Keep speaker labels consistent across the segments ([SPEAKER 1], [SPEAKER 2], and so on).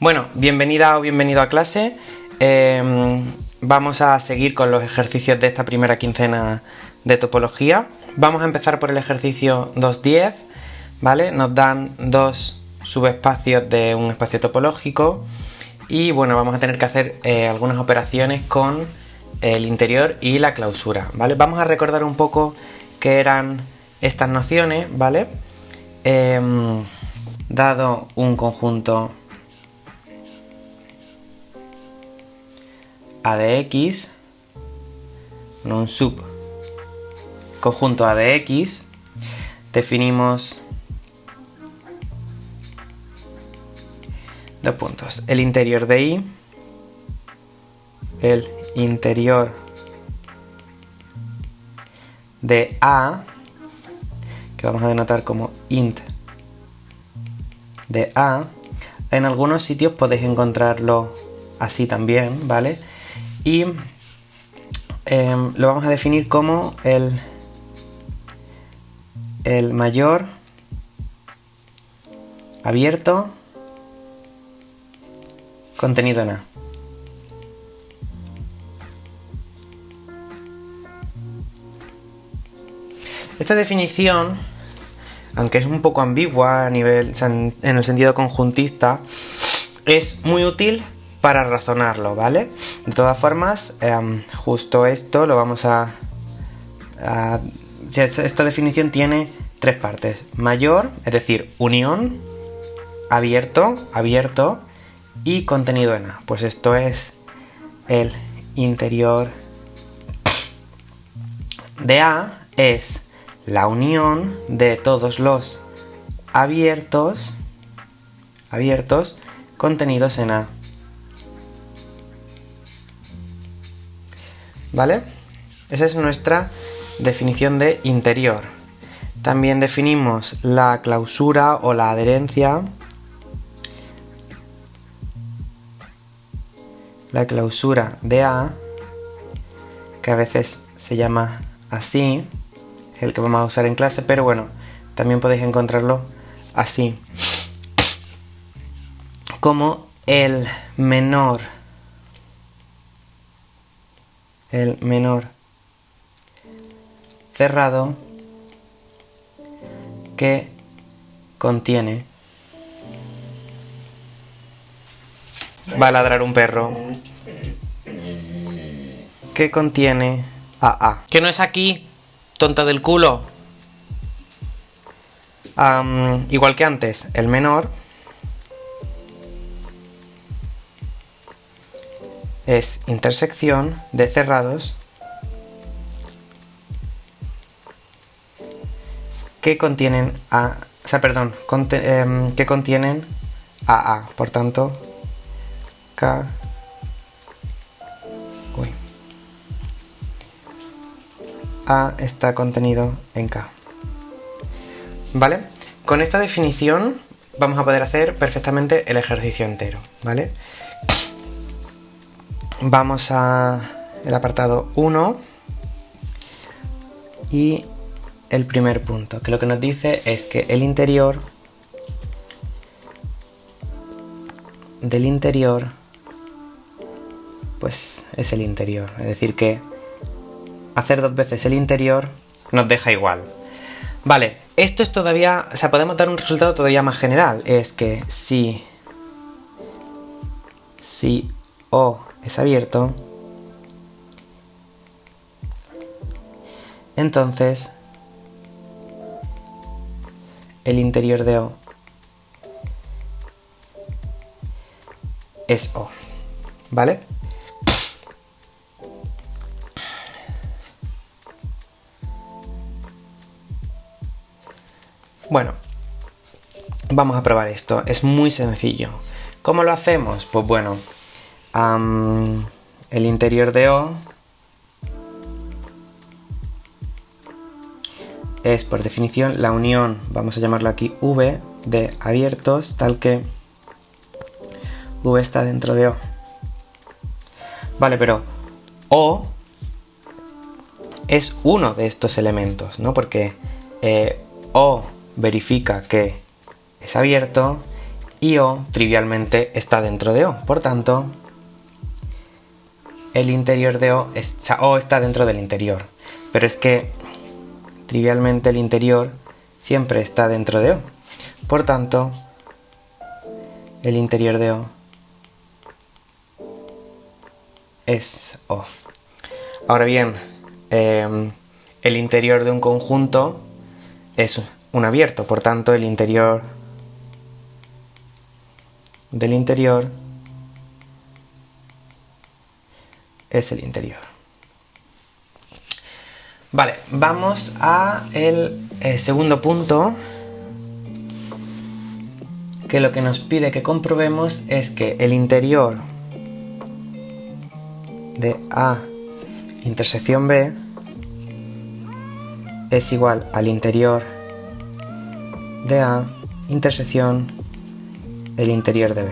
[SPEAKER 1] Bueno, bienvenida o bienvenido a clase. Vamos a seguir con los ejercicios de esta primera quincena de topología. Vamos a empezar por el ejercicio 2.10, ¿vale? Nos dan dos subespacios de un espacio topológico y bueno, vamos a tener que hacer algunas operaciones con el interior y la clausura, ¿vale? Vamos a recordar un poco qué eran estas nociones, ¿vale? Dado un conjunto A de X, un subconjunto A de X, definimos dos puntos, el interior de I, el interior de A, que vamos a denotar como int de A. En algunos sitios podéis encontrarlo así también, ¿vale? Y lo vamos a definir como el mayor abierto contenido en A. Esta definición, aunque es un poco ambigua a nivel, en el sentido conjuntista, es muy útil para razonarlo, ¿vale? De todas formas, justo esto lo vamos esta definición tiene tres partes: mayor, es decir, unión, abierto y contenido en A. Pues esto es el interior de A, es la unión de todos los abiertos contenidos en A. ¿Vale? Esa es nuestra definición de interior. También definimos la clausura o la adherencia. La clausura de A, que a veces se llama así, es el que vamos a usar en clase, pero bueno, también podéis encontrarlo así, como el menor cerrado que contiene. Va a ladrar un perro. Que contiene AA. Que no es aquí, tonta del culo. Igual que antes, el menor es intersección de cerrados que contienen que contienen AA. Por tanto, A está contenido en K. ¿Vale? Con esta definición vamos a poder hacer perfectamente el ejercicio entero, ¿vale? Vamos al apartado 1 y el primer punto, que lo que nos dice es que el interior del interior pues es el interior, es decir que hacer dos veces el interior nos deja igual. Vale, esto es todavía, o sea, podemos dar un resultado todavía más general, es que si O es abierto, entonces el interior de O es O, ¿vale? Bueno, vamos a probar esto, es muy sencillo. ¿Cómo lo hacemos? Pues bueno, el interior de O es por definición la unión, vamos a llamarlo aquí V, de abiertos, tal que V está dentro de O. Vale, pero O es uno de estos elementos, ¿no? Porque O verifica que es abierto y O trivialmente está dentro de O. Por tanto, el interior de O está dentro del interior. Pero es que trivialmente el interior siempre está dentro de O. Por tanto, el interior de O es O. Ahora bien, el interior de un conjunto es un abierto, por tanto el interior del interior es el interior. Vale, vamos a el segundo punto, que lo que nos pide que comprobemos es que el interior de A intersección B es igual al interior de A intersección el interior de B.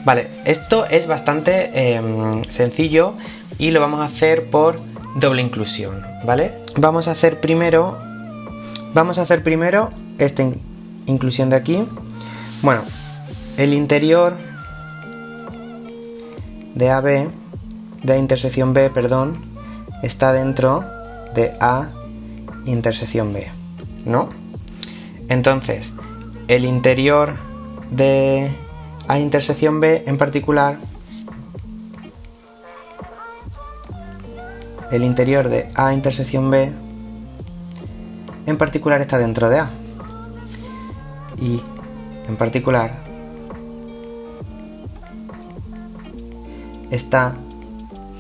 [SPEAKER 1] Vale, esto es bastante sencillo y lo vamos a hacer por doble inclusión, ¿vale? Vamos a hacer primero esta inclusión de aquí. Bueno, el interior de AB, de A intersección B, perdón, está dentro de A intersección B, ¿no? Entonces, el interior de A intersección B en particular, el interior de A intersección B en particular está dentro de A. Y en particular está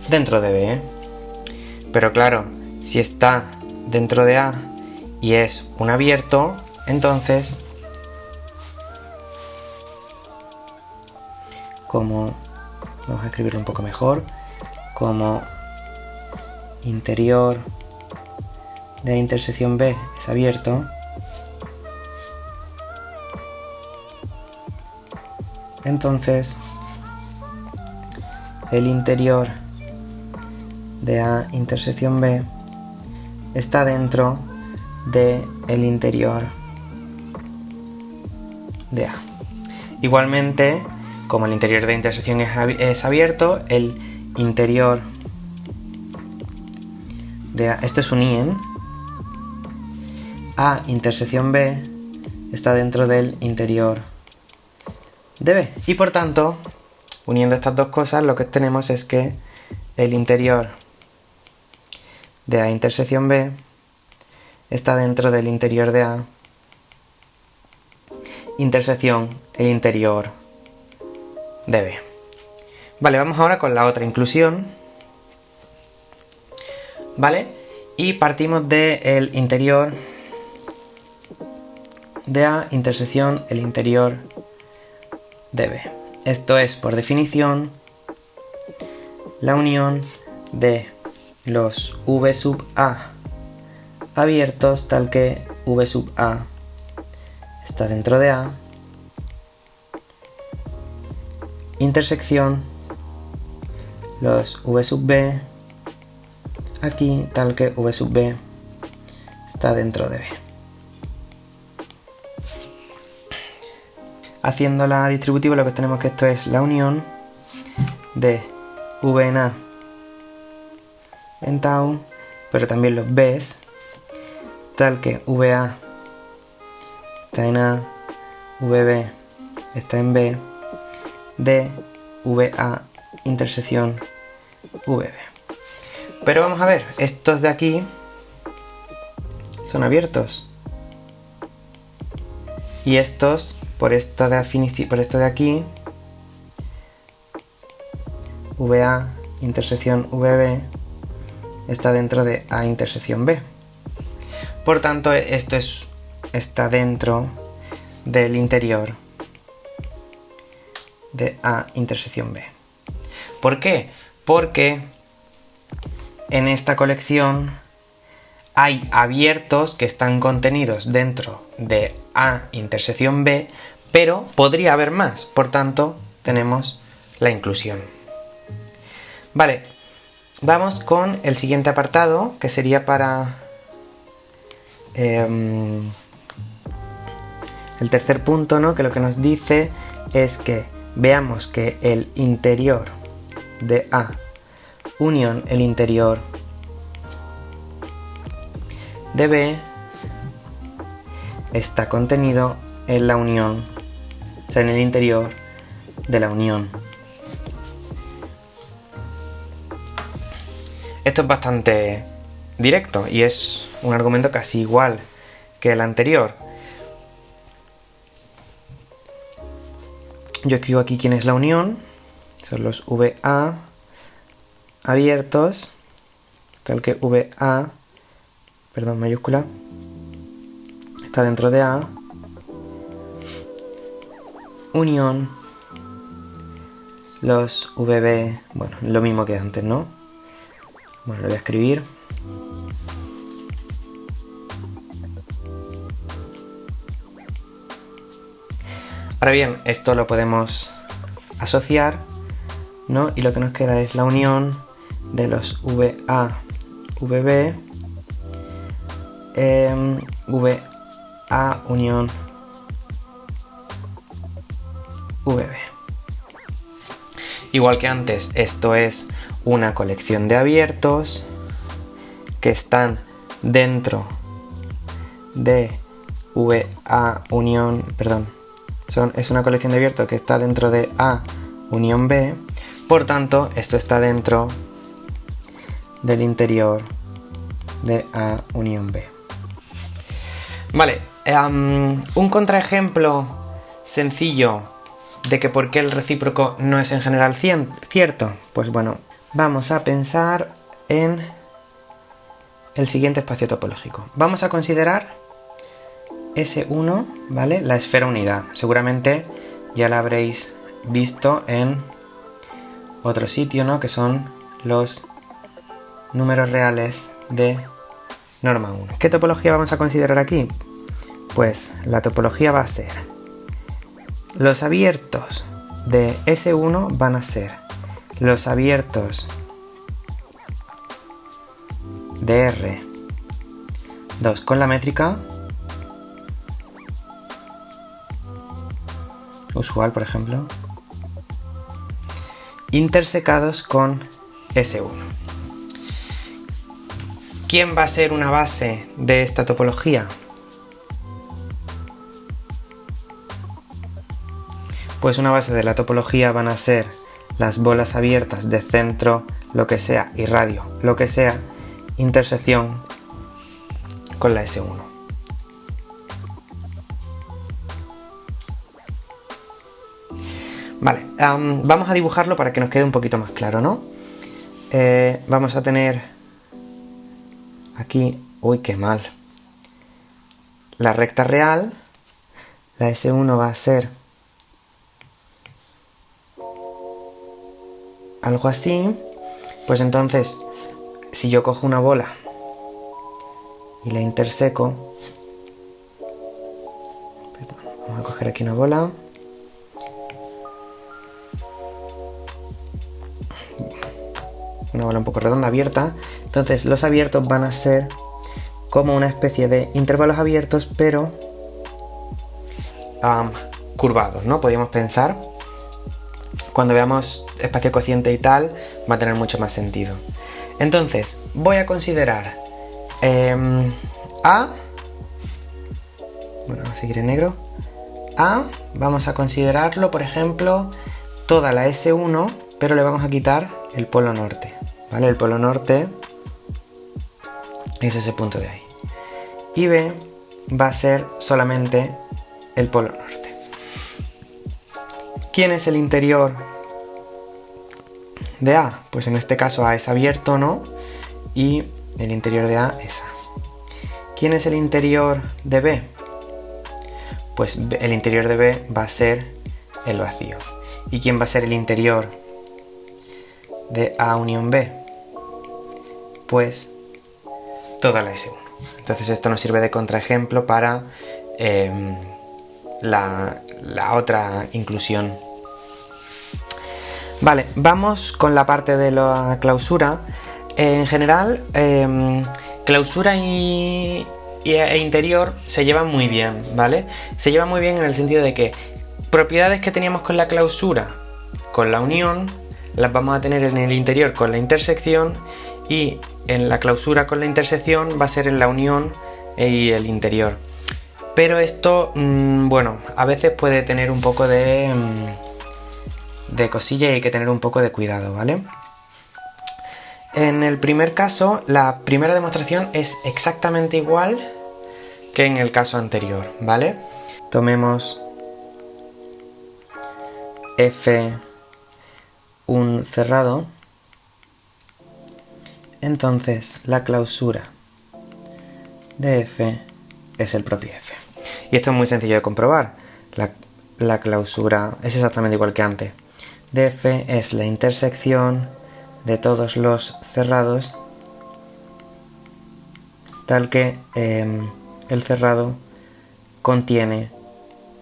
[SPEAKER 1] dentro de B, ¿eh? Pero claro, si está dentro de A y es un abierto, entonces, como vamos a escribirlo un poco mejor, como interior de A intersección B es abierto, entonces el interior de A intersección B está dentro de el interior de A. Igualmente, como el interior de intersección es abierto, el interior de A, esto es un IN, A intersección B está dentro del interior de B. Y por tanto, uniendo estas dos cosas, lo que tenemos es que el interior de A intersección B está dentro del interior de A intersección el interior de B. Vale, vamos ahora con la otra inclusión. ¿Vale? Y partimos del interior de A intersección el interior de B. Esto es, por definición, la unión de los V sub A abiertos tal que V sub A está dentro de A, intersección los V sub B aquí tal que V sub B está dentro de B. Haciendo la distributiva lo que tenemos que esto es la unión de V en A en tau, pero también los B's tal que VA está en A, VB está en B, de VA intersección VB. Pero vamos a ver, estos de aquí son abiertos y estos por esto de aquí, VA intersección VB está dentro de A intersección B. Por tanto, esto está dentro del interior de A intersección B. ¿Por qué? Porque en esta colección hay abiertos que están contenidos dentro de A intersección B, pero podría haber más, por tanto tenemos la inclusión. Vale, vamos con el siguiente apartado, que sería para el el tercer punto, ¿no? Que lo que nos dice es que veamos que el interior de A unión el interior de B está contenido en la unión, o sea, en el interior de la unión. Esto es bastante directo y es un argumento casi igual que el anterior. Yo escribo aquí quién es la unión, son los VA abiertos, tal que VA, perdón, mayúscula, está dentro de A, unión, los VB, bueno, lo mismo que antes, ¿no? Bueno, lo voy a escribir. Ahora bien, esto lo podemos asociar, ¿no? Y lo que nos queda es la unión de los VA, VB, VA unión VB. Igual que antes, esto es una colección de abiertos que están dentro de VA unión, perdón, es una colección de abiertos que está dentro de A unión B, por tanto, esto está dentro del interior de A unión B. Vale, un contraejemplo sencillo de que por qué el recíproco no es en general cierto. Pues bueno, vamos a pensar en el siguiente espacio topológico. Vamos a considerar S1, ¿vale? La esfera unidad. Seguramente ya la habréis visto en otro sitio, ¿no? Que son los números reales de norma 1. ¿Qué topología vamos a considerar aquí? Pues la topología va a ser: los abiertos de S1 van a ser los abiertos de R2 con la métrica usual, por ejemplo, intersecados con S1. ¿Quién va a ser una base de esta topología? Pues una base de la topología van a ser las bolas abiertas de centro, lo que sea, y radio, lo que sea, intersección con la S1. Vale, vamos a dibujarlo para que nos quede un poquito más claro, ¿no? Vamos a tener aquí, uy, qué mal, la recta real, la S1 va a ser algo así. Pues entonces, si yo cojo una bola y la interseco, perdón, vamos a coger aquí una bola, una bola un poco redonda, abierta, entonces los abiertos van a ser como una especie de intervalos abiertos, pero curvados, ¿no? Podríamos pensar. Cuando veamos espacio cociente y tal, va a tener mucho más sentido. Entonces, voy a considerar A, bueno, voy a seguir en negro, A, vamos a considerarlo, por ejemplo, toda la S1, pero le vamos a quitar el polo norte, ¿vale? El polo norte es ese punto de ahí. Y B va a ser solamente el polo norte. ¿Quién es el interior de A? Pues en este caso A es abierto, ¿no? Y el interior de A es A. ¿Quién es el interior de B? Pues el interior de B va a ser el vacío. ¿Y quién va a ser el interior de A unión B? Pues toda la S1. Entonces esto nos sirve de contraejemplo para la otra inclusión. Vale, vamos con la parte de la clausura. En general, clausura y e interior se llevan muy bien, ¿vale? Se llevan muy bien en el sentido de que propiedades que teníamos con la clausura, con la unión, las vamos a tener en el interior con la intersección, y en la clausura con la intersección va a ser en la unión y el interior. Pero esto, bueno, a veces puede tener un poco de cosilla y hay que tener un poco de cuidado, ¿vale? En el primer caso, la primera demostración es exactamente igual que en el caso anterior, ¿vale? Tomemos F un cerrado. Entonces la clausura de F es el propio F. Y esto es muy sencillo de comprobar. La clausura es exactamente igual que antes. De F es la intersección de todos los cerrados, tal que el cerrado contiene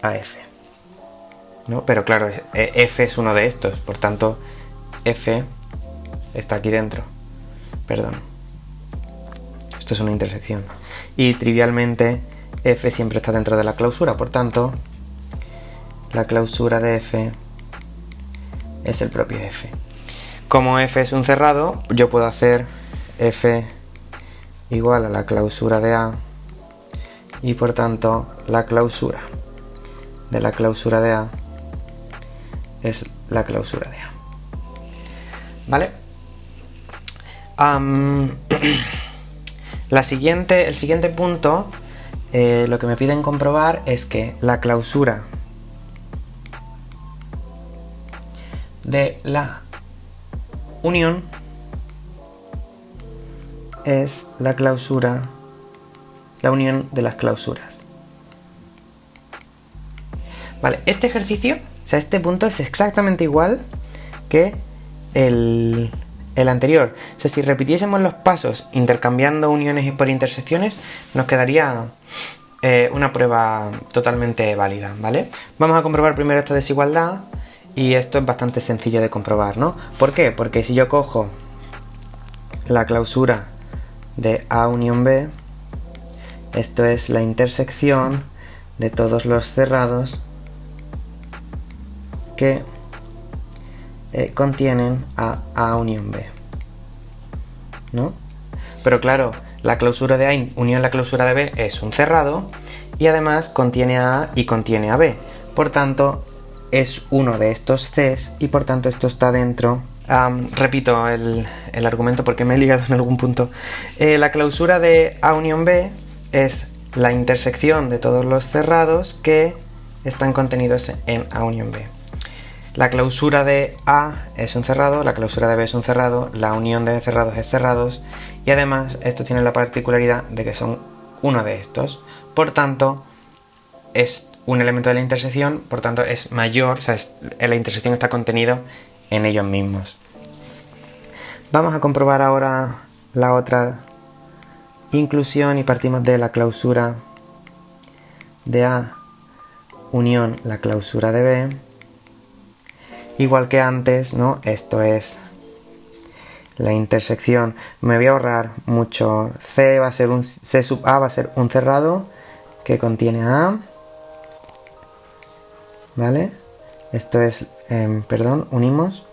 [SPEAKER 1] a F, ¿no? Pero claro, F es uno de estos, por tanto F está aquí dentro. Perdón, esto es una intersección y trivialmente F siempre está dentro de la clausura, por tanto la clausura de F es el propio F. Como F es un cerrado, yo puedo hacer F igual a la clausura de A, y por tanto la clausura de la clausura de A es la clausura de A, ¿vale? El siguiente punto, lo que me piden comprobar es que la clausura de la unión es la unión de las clausuras. Vale, este ejercicio, o sea, este punto es exactamente igual que el anterior. O sea, si repitiésemos los pasos intercambiando uniones por intersecciones, nos quedaría una prueba totalmente válida, ¿vale? Vamos a comprobar primero esta desigualdad, y esto es bastante sencillo de comprobar, ¿no? ¿Por qué? Porque si yo cojo la clausura de A unión B, esto es la intersección de todos los cerrados que contienen a A unión B, ¿no? Pero claro, la clausura de A unión la clausura de B es un cerrado y además contiene a A y contiene a B, por tanto es uno de estos Cs y por tanto esto está dentro. Repito el argumento porque me he liado en algún punto. La clausura de A unión B es la intersección de todos los cerrados que están contenidos en A unión B. La clausura de A es un cerrado, la clausura de B es un cerrado, la unión de cerrados es cerrados, y además estos tienen la particularidad de que son uno de estos. Por tanto, es un elemento de la intersección, por tanto es mayor, o sea, la intersección está contenido en ellos mismos. Vamos a comprobar ahora la otra inclusión y partimos de la clausura de A unión la clausura de B. Igual que antes, ¿no? Esto es la intersección. Me voy a ahorrar mucho. C sub A va a ser un cerrado que contiene a A. ¿Vale? Esto es, unimos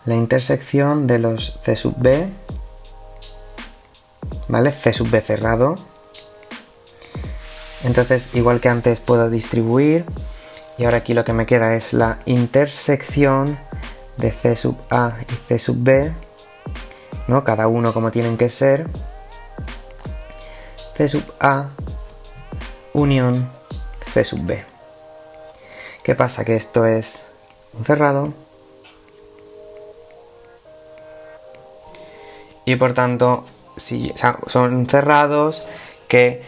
[SPEAKER 1] la intersección de los C sub B, ¿vale? C sub B cerrado. Entonces, igual que antes, puedo distribuir, y ahora aquí lo que me queda es la intersección de C sub A y C sub B, ¿no? Cada uno como tienen que ser. C sub A unión C sub B. ¿Qué pasa? Que esto es un cerrado y por tanto son cerrados que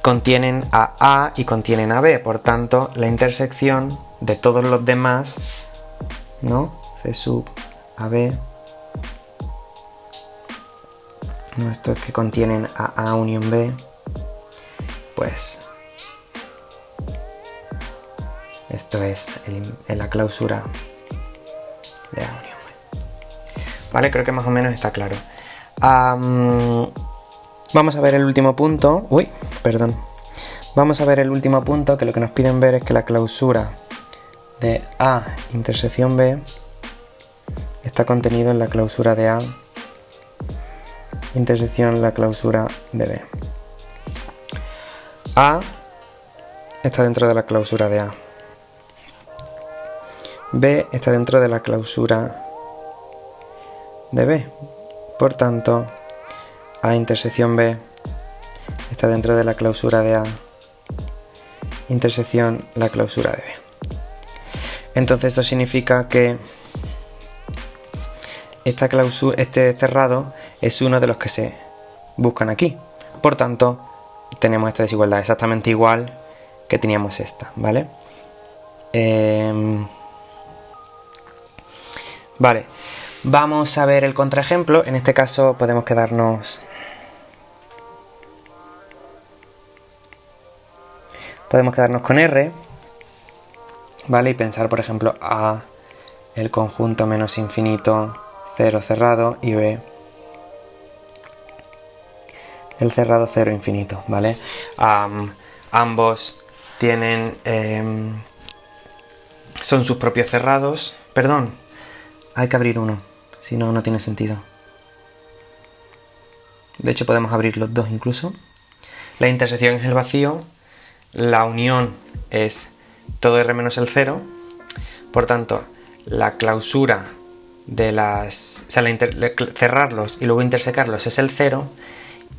[SPEAKER 1] contienen a A y contienen a B, por tanto la intersección de todos los demás, ¿no? C sub AB, ¿no? Estos que contienen a A unión B, pues esto es en la clausura de A unión B. Vale, creo que más o menos está claro. Vamos a ver el último punto. Vamos a ver el último punto, que lo que nos piden ver es que la clausura de A intersección B está contenido en la clausura de A intersección la clausura de B. A está dentro de la clausura de A. B está dentro de la clausura de B. Por tanto, A intersección B está dentro de la clausura de A intersección la clausura de B. Entonces esto significa que este cerrado es uno de los que se buscan aquí. Por tanto, tenemos esta desigualdad exactamente igual que teníamos esta, ¿vale? Vale, vamos a ver el contraejemplo. En este caso podemos quedarnos con R, ¿vale? Y pensar, por ejemplo, A el conjunto menos infinito 0 cerrado y B el cerrado 0 infinito, ¿vale? Ambos tienen son sus propios cerrados. Perdón, hay que abrir uno, si no, no tiene sentido. De hecho podemos abrir los dos incluso. La intersección es el vacío, la unión es todo R menos el 0. Por tanto, la clausura de las... O sea, cerrarlos y luego intersecarlos es el 0.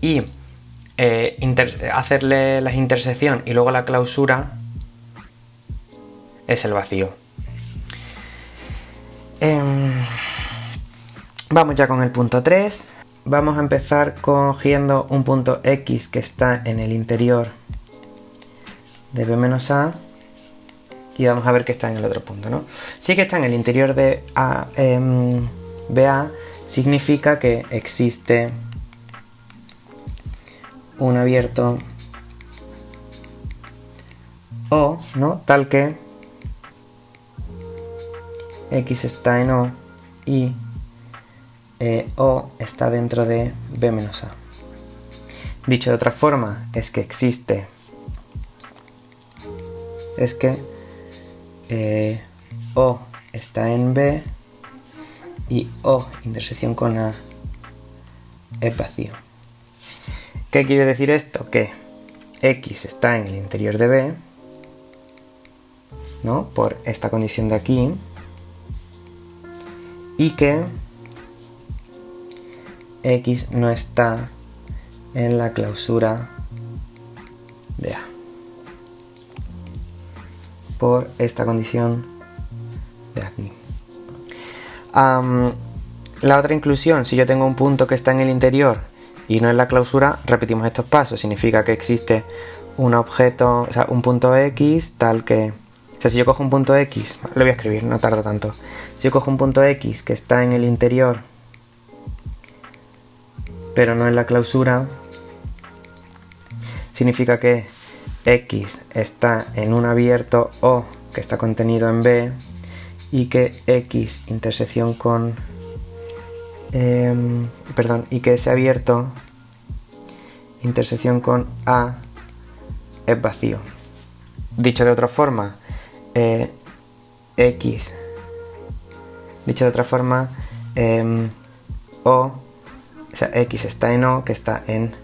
[SPEAKER 1] Y hacerle la intersección y luego la clausura es el vacío. Vamos ya con el punto 3. Vamos a empezar cogiendo un punto X que está en el interior de B menos A. Y vamos a ver que está en el otro punto, ¿no? Si que está en el interior de BA, significa que existe un abierto O, ¿no? Tal que X está en O y O está dentro de B menos A. Dicho de otra forma, es que O está en B y O intersección con A es vacío. ¿Qué quiere decir esto? Que X está en el interior de B, ¿no? Por esta condición de aquí, y que X no está en la clausura de A por esta condición de aquí. La otra inclusión, si yo tengo un punto que está en el interior y no en la clausura, repetimos estos pasos. Significa que existe un objeto, o sea, un punto X tal que... O sea, si yo cojo un punto X, lo voy a escribir, no tardo tanto. Si yo cojo un punto X que está en el interior pero no en la clausura, significa que X está en un abierto O que está contenido en B y que X intersección con... y que ese abierto intersección con A es vacío. Dicho de otra forma, X está en O, que está en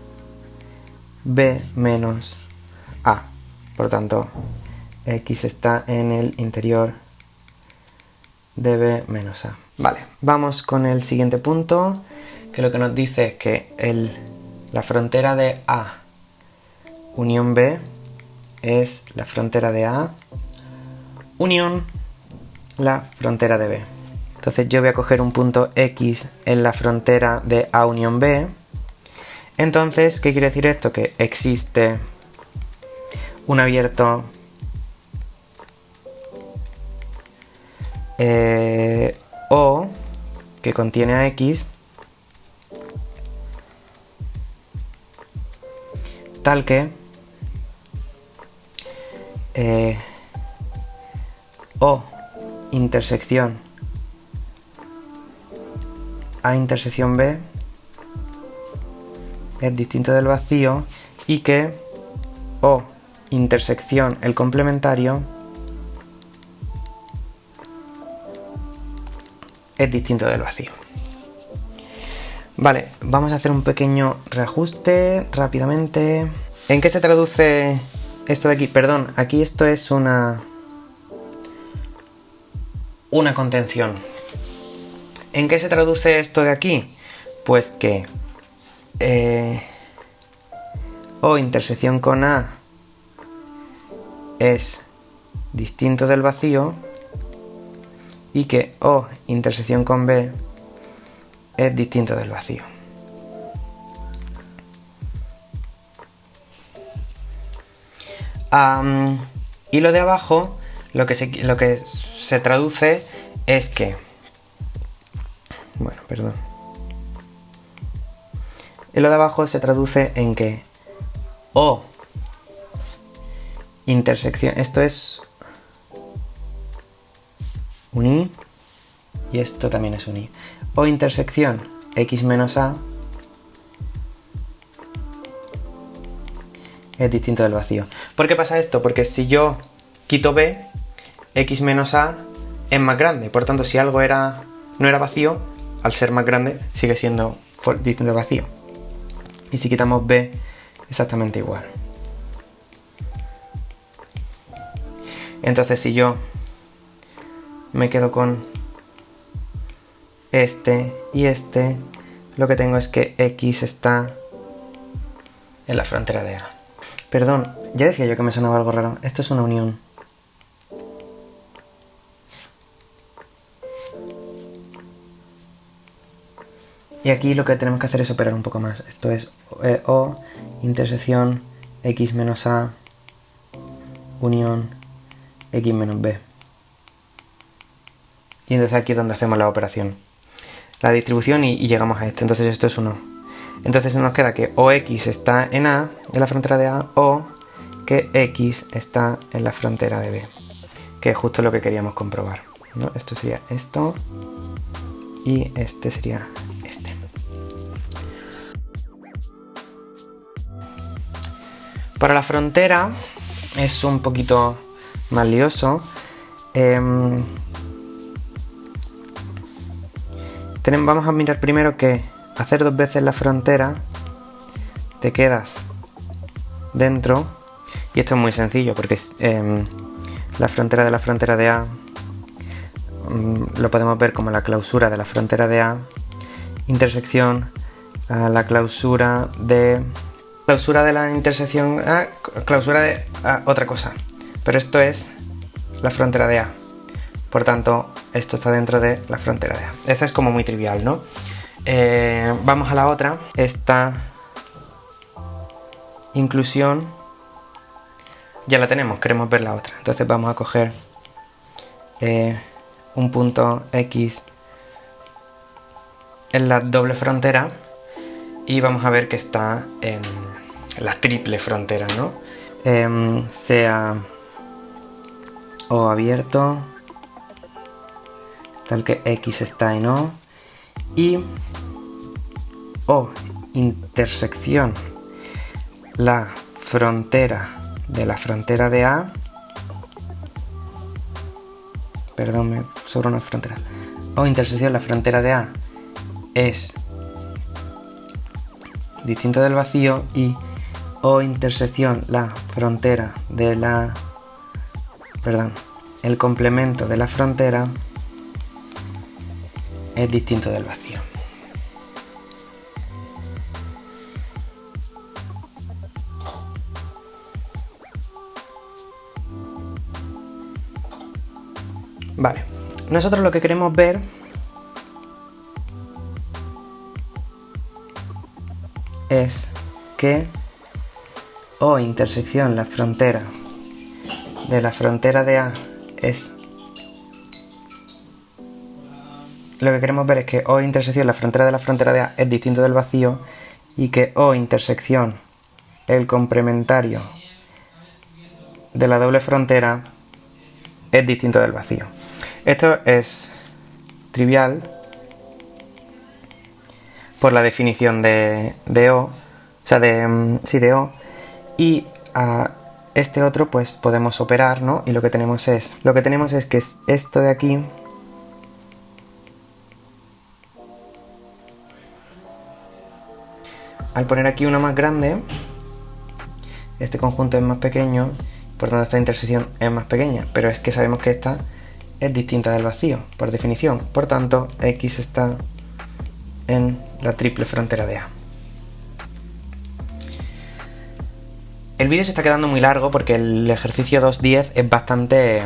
[SPEAKER 1] B menos A. Por tanto, X está en el interior de B menos A. Vale, vamos con el siguiente punto, que lo que nos dice es que la frontera de A unión B es la frontera de A unión la frontera de B. Entonces yo voy a coger un punto X en la frontera de A unión B. Entonces, ¿qué quiere decir esto? Que existe un abierto O que contiene a X tal que O intersección A intersección B es distinto del vacío y que O intersección el complementario es distinto del vacío. Vale, vamos a hacer un pequeño reajuste rápidamente. ¿En qué se traduce esto de aquí? Perdón, aquí esto es una contención. ¿En qué se traduce esto de aquí? Pues que O intersección con A es distinto del vacío y que O intersección con B es distinto del vacío. Y lo de abajo, lo que se traduce es que... Bueno, perdón. Y lo de abajo se traduce en que O intersección... Esto es un I y esto también es un I. O intersección X menos A es distinto del vacío. ¿Por qué pasa esto? Porque si yo quito B, X menos A es más grande. Por tanto, si algo no era vacío, al ser más grande sigue siendo distinto del vacío. Y si quitamos B, exactamente igual. Entonces, si yo me quedo con este y este, lo que tengo es que X está en la frontera de A. Perdón, ya decía yo que me sonaba algo raro. Esto es una unión. Y aquí lo que tenemos que hacer es operar un poco más. Esto es O intersección X menos A unión X menos B. Y entonces aquí es donde hacemos la operación. La distribución y llegamos a esto. Entonces esto es 1. Entonces nos queda que OX está en A, en la frontera de A, o que X está en la frontera de B. Que es justo lo que queríamos comprobar, ¿no? Esto sería esto. Y este sería este. Para la frontera es un poquito más lioso. Vamos a mirar primero que hacer 2 veces la frontera te quedas dentro, y esto es muy sencillo porque la frontera de A lo podemos ver como la clausura de la frontera de A intersección a la clausura de la intersección A, clausura de otra cosa, pero esto es la frontera de A. Por tanto, esto está dentro de la frontera de A. Esta es como muy trivial, ¿no? Vamos a la otra. Esta inclusión ya la tenemos, queremos ver la otra. Entonces vamos a coger un punto X en la doble frontera y vamos a ver que está en la triple frontera, ¿no? Sea O abierto, tal que X está en O, y O intersección la frontera de la frontera de A, perdón, me sobra una frontera, O intersección la frontera de A es distinto del vacío, y O intersección la frontera de la, perdón, el complemento de la frontera es distinto del vacío. Vale, nosotros lo que queremos ver es que O intersección la frontera de la frontera de A es... Lo que queremos ver es que O intersección la frontera de la frontera de A es distinto del vacío, y que O intersección el complementario de la doble frontera es distinto del vacío. Esto es trivial por la definición de O, sea, de O, y a este otro pues podemos operar, ¿no? Y lo que tenemos es que es esto de aquí, al poner aquí una más grande, este conjunto es más pequeño, por tanto esta intersección es más pequeña, pero es que sabemos que esta es distinta del vacío, por definición, por tanto X está en la triple frontera de A. El vídeo se está quedando muy largo porque el ejercicio 2.10 es bastante,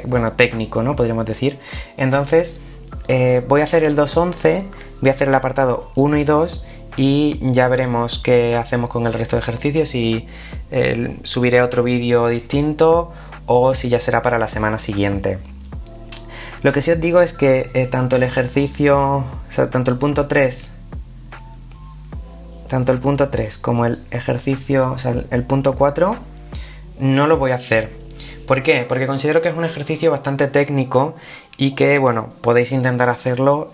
[SPEAKER 1] bueno, técnico, ¿no? Podríamos decir. Entonces, voy a hacer el 2.11, voy a hacer el apartado 1 y 2 y ya veremos qué hacemos con el resto de ejercicios, si subiré otro vídeo distinto o si ya será para la semana siguiente. Lo que sí os digo es que tanto el ejercicio, o sea, tanto el punto 3 como el ejercicio, o sea, el punto 4, no lo voy a hacer. ¿Por qué? Porque considero que es un ejercicio bastante técnico y que, bueno, podéis intentar hacerlo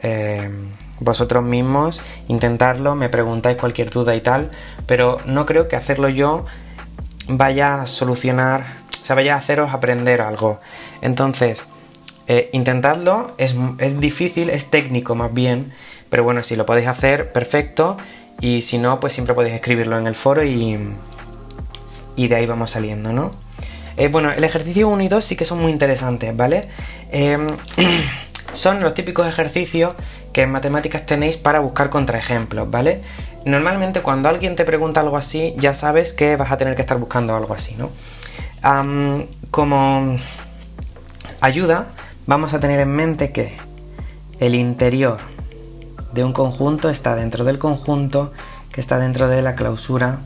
[SPEAKER 1] vosotros mismos, intentarlo, me preguntáis cualquier duda y tal, pero no creo que hacerlo yo vaya a solucionar, o sea, vaya a haceros aprender algo. Entonces, intentadlo, es difícil, es técnico más bien, pero bueno, si lo podéis hacer, perfecto. Y si no, pues siempre podéis escribirlo en el foro y de ahí vamos saliendo, ¿no? Bueno, el ejercicio 1 y 2 sí que son muy interesantes, ¿vale? Son los típicos ejercicios que en matemáticas tenéis para buscar contraejemplos, ¿vale? Normalmente cuando alguien te pregunta algo así, ya sabes que vas a tener que estar buscando algo así, ¿no? Como ayuda, vamos a tener en mente que el interior de un conjunto está dentro del conjunto que está dentro de la clausura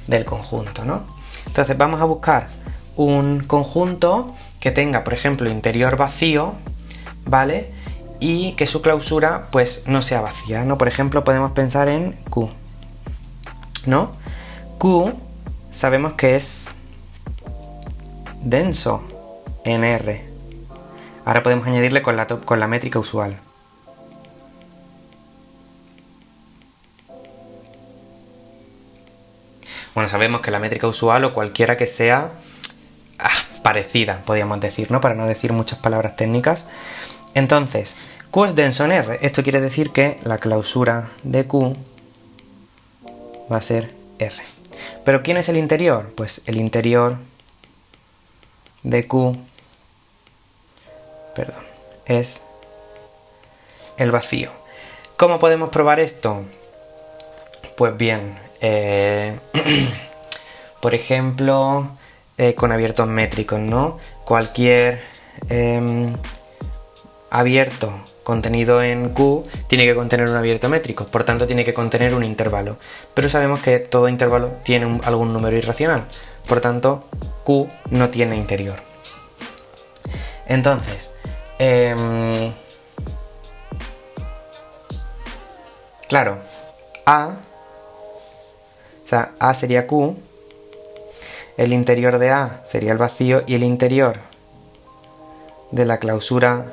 [SPEAKER 1] del conjunto, ¿no? Entonces vamos a buscar un conjunto que tenga, por ejemplo, interior vacío, ¿vale? Y que su clausura pues no sea vacía, ¿no? Por ejemplo, podemos pensar en Q, ¿no? Q sabemos que es denso en R. Ahora podemos añadirle con la métrica usual. Bueno, sabemos que la métrica usual o cualquiera que sea parecida, podríamos decir, ¿no? Para no decir muchas palabras técnicas. Entonces, Q es denso en R. Esto quiere decir que la clausura de Q va a ser R. ¿Pero quién es el interior? Pues el interior de Q, es el vacío. ¿Cómo podemos probar esto? Pues bien, por ejemplo, con abiertos métricos, ¿no? Cualquier abierto contenido en Q tiene que contener un abierto métrico, por tanto tiene que contener un intervalo. Pero sabemos que todo intervalo tiene algún número irracional, por tanto Q no tiene interior. Entonces, claro, A sería Q, el interior de A sería el vacío y el interior de la clausura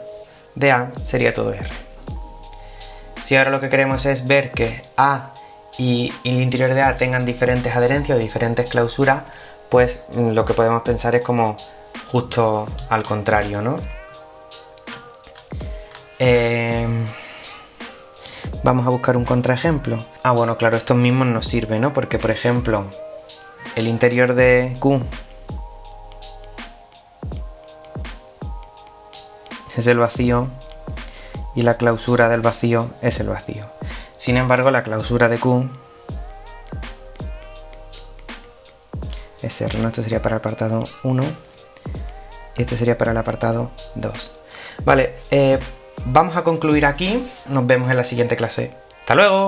[SPEAKER 1] de A sería todo R. Si ahora lo que queremos es ver que A y el interior de A tengan diferentes adherencias o diferentes clausuras, pues lo que podemos pensar es como justo al contrario, ¿no? Vamos a buscar un contraejemplo. Bueno, claro, estos mismos nos sirven, ¿no? Porque, por ejemplo, el interior de Q es el vacío y la clausura del vacío es el vacío. Sin embargo, la clausura de Q es R, ¿no? Esto sería para el apartado 1 y este sería para el apartado 2. Vale, vamos a concluir aquí. Nos vemos en la siguiente clase. ¡Hasta luego!